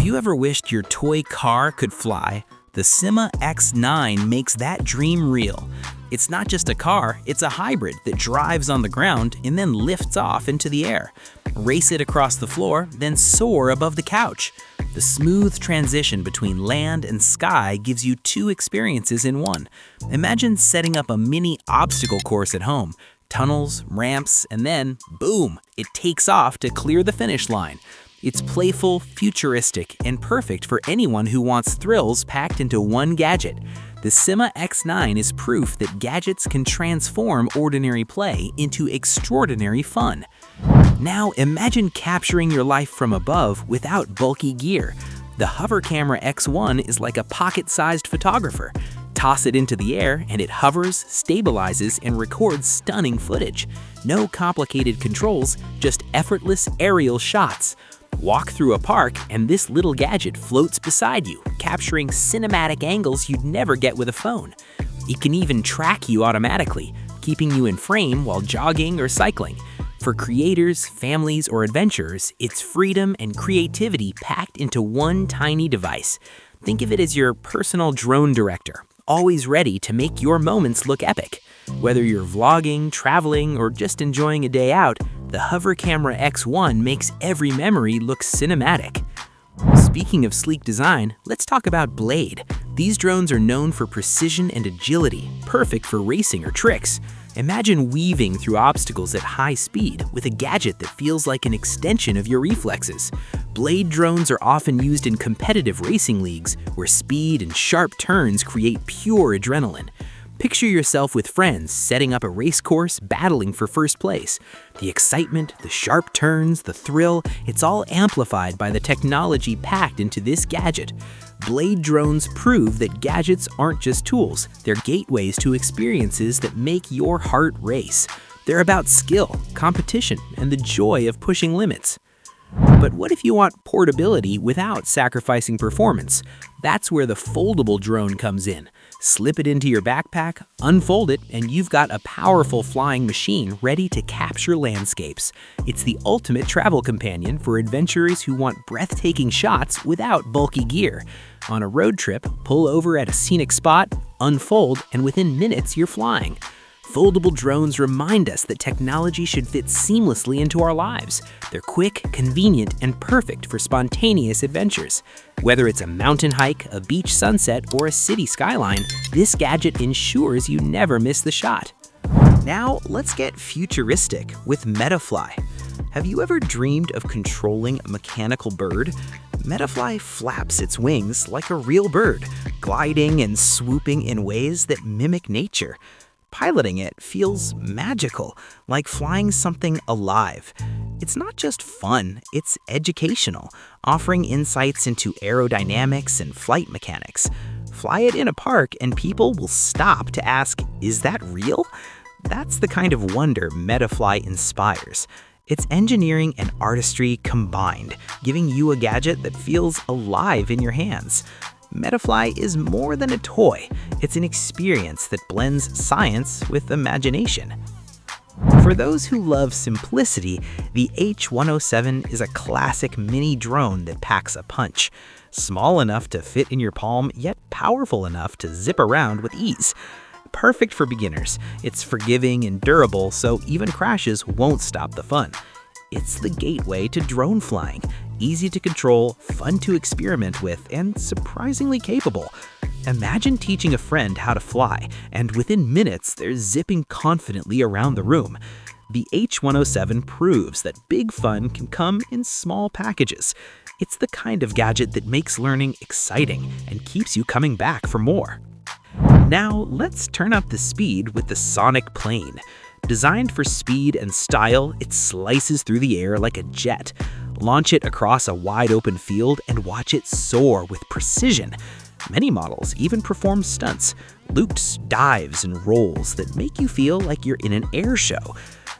Have you ever wished your toy car could fly? The Syma X9 makes that dream real. It's not just a car, it's a hybrid that drives on the ground and then lifts off into the air. Race it across the floor, then soar above the couch. The smooth transition between land and sky gives you two experiences in one. Imagine setting up a mini obstacle course at home. Tunnels, ramps, and then, boom, it takes off to clear the finish line. It's playful, futuristic, and perfect for anyone who wants thrills packed into one gadget. The Syma X9 is proof that gadgets can transform ordinary play into extraordinary fun. Now imagine capturing your life from above without bulky gear. The Hover Camera X1 is like a pocket-sized photographer. Toss it into the air and it hovers, stabilizes, and records stunning footage. No complicated controls, just effortless aerial shots. Walk through a park and this little gadget floats beside you, capturing cinematic angles you'd never get with a phone. It can even track you automatically, keeping you in frame while jogging or cycling. For creators, families, or adventurers, it's freedom and creativity packed into one tiny device. Think of it as your personal drone director, always ready to make your moments look epic. Whether you're vlogging, traveling, or just enjoying a day out, the Hover Camera X1 makes every memory look cinematic. Speaking of sleek design, let's talk about Blade. These drones are known for precision and agility, perfect for racing or tricks. Imagine weaving through obstacles at high speed with a gadget that feels like an extension of your reflexes. Blade drones are often used in competitive racing leagues where speed and sharp turns create pure adrenaline. Picture yourself with friends setting up a race course, battling for first place. The excitement, the sharp turns, the thrill, it's all amplified by the technology packed into this gadget. Blade drones prove that gadgets aren't just tools, they're gateways to experiences that make your heart race. They're about skill, competition, and the joy of pushing limits. But what if you want portability without sacrificing performance? That's where the foldable drone comes in. Slip it into your backpack, unfold it, and you've got a powerful flying machine ready to capture landscapes. It's the ultimate travel companion for adventurers who want breathtaking shots without bulky gear. On a road trip, pull over at a scenic spot, unfold, and within minutes you're flying. Foldable drones remind us that technology should fit seamlessly into our lives. They're quick, convenient, and perfect for spontaneous adventures. Whether it's a mountain hike, a beach sunset, or a city skyline, this gadget ensures you never miss the shot. Now, let's get futuristic with MetaFly. Have you ever dreamed of controlling a mechanical bird? MetaFly flaps its wings like a real bird, gliding and swooping in ways that mimic nature. Piloting it feels magical, like flying something alive. It's not just fun, it's educational, offering insights into aerodynamics and flight mechanics. Fly it in a park and people will stop to ask, is that real? That's the kind of wonder MetaFly inspires. It's engineering and artistry combined, giving you a gadget that feels alive in your hands. MetaFly is more than a toy. It's an experience that blends science with imagination. For those who love simplicity, the H107 is a classic mini drone that packs a punch. Small enough to fit in your palm, yet powerful enough to zip around with ease. Perfect for beginners. It's forgiving and durable, so even crashes won't stop the fun. It's the gateway to drone flying. Easy to control, fun to experiment with, and surprisingly capable. Imagine teaching a friend how to fly, and within minutes they're zipping confidently around the room. The H107 proves that big fun can come in small packages. It's the kind of gadget that makes learning exciting and keeps you coming back for more. Now, let's turn up the speed with the Sonic Plane. Designed for speed and style, it slices through the air like a jet. Launch it across a wide-open field and watch it soar with precision. Many models even perform stunts, loops, dives, and rolls that make you feel like you're in an air show.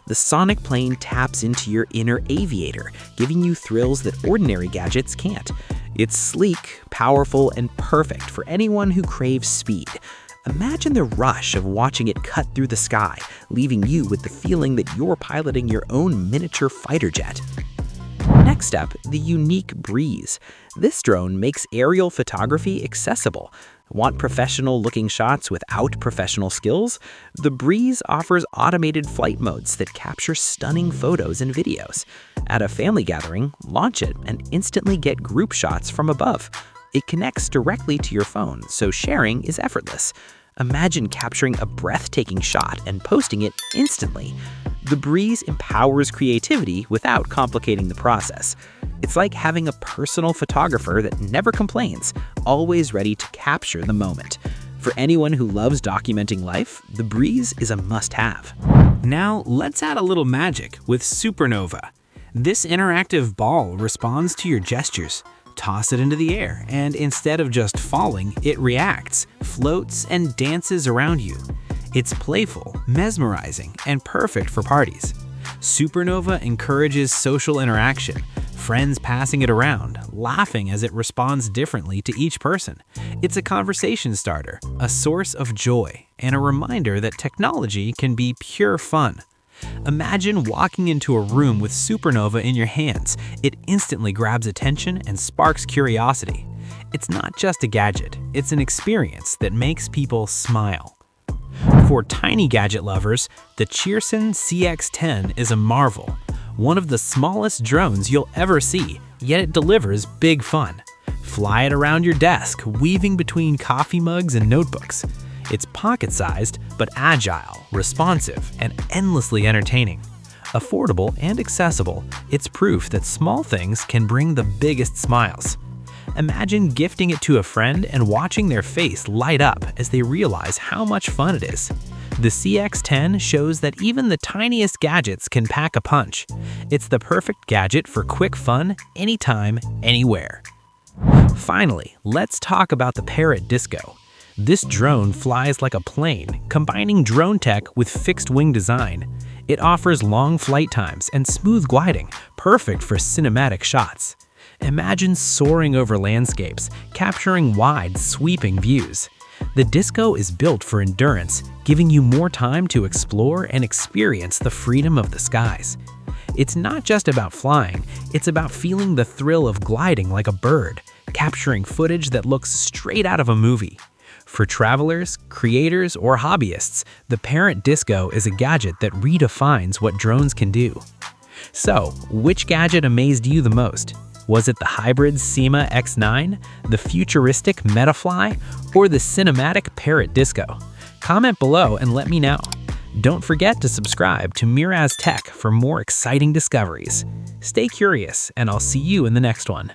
The Sonic Plane taps into your inner aviator, giving you thrills that ordinary gadgets can't. It's sleek, powerful, and perfect for anyone who craves speed. Imagine the rush of watching it cut through the sky, leaving you with the feeling that you're piloting your own miniature fighter jet. Next up, the Yuneec Breeze. This drone makes aerial photography accessible. Want professional-looking shots without professional skills? The Breeze offers automated flight modes that capture stunning photos and videos. At a family gathering, launch it and instantly get group shots from above. It connects directly to your phone, so sharing is effortless. Imagine capturing a breathtaking shot and posting it instantly. The Breeze empowers creativity without complicating the process. It's like having a personal photographer that never complains, always ready to capture the moment. For anyone who loves documenting life, the Breeze is a must-have. Now, let's add a little magic with Supernova. This interactive ball responds to your gestures. Toss it into the air, and instead of just falling, it reacts, floats, and dances around you. It's playful, mesmerizing, and perfect for parties. Supernova encourages social interaction, friends passing it around, laughing as it responds differently to each person. It's a conversation starter, a source of joy, and a reminder that technology can be pure fun. Imagine walking into a room with Supernova in your hands. It instantly grabs attention and sparks curiosity. It's not just a gadget, it's an experience that makes people smile. For tiny gadget lovers, the Cheerson CX-10 is a marvel. One of the smallest drones you'll ever see, yet it delivers big fun. Fly it around your desk, weaving between coffee mugs and notebooks. It's pocket-sized, but agile, responsive, and endlessly entertaining. Affordable and accessible, it's proof that small things can bring the biggest smiles. Imagine gifting it to a friend and watching their face light up as they realize how much fun it is. The CX-10 shows that even the tiniest gadgets can pack a punch. It's the perfect gadget for quick fun, anytime, anywhere. Finally, let's talk about the Parrot Disco. This drone flies like a plane, combining drone tech with fixed-wing design. It offers long flight times and smooth gliding, perfect for cinematic shots. Imagine soaring over landscapes, capturing wide, sweeping views. The Disco is built for endurance, giving you more time to explore and experience the freedom of the skies. It's not just about flying, it's about feeling the thrill of gliding like a bird, capturing footage that looks straight out of a movie. For travelers, creators, or hobbyists, the Parrot Disco is a gadget that redefines what drones can do. So, which gadget amazed you the most? Was it the hybrid Syma X9, the futuristic MetaFly, or the cinematic Parrot Disco? Comment below and let me know. Don't forget to subscribe to Miraz Tech for more exciting discoveries. Stay curious, and I'll see you in the next one.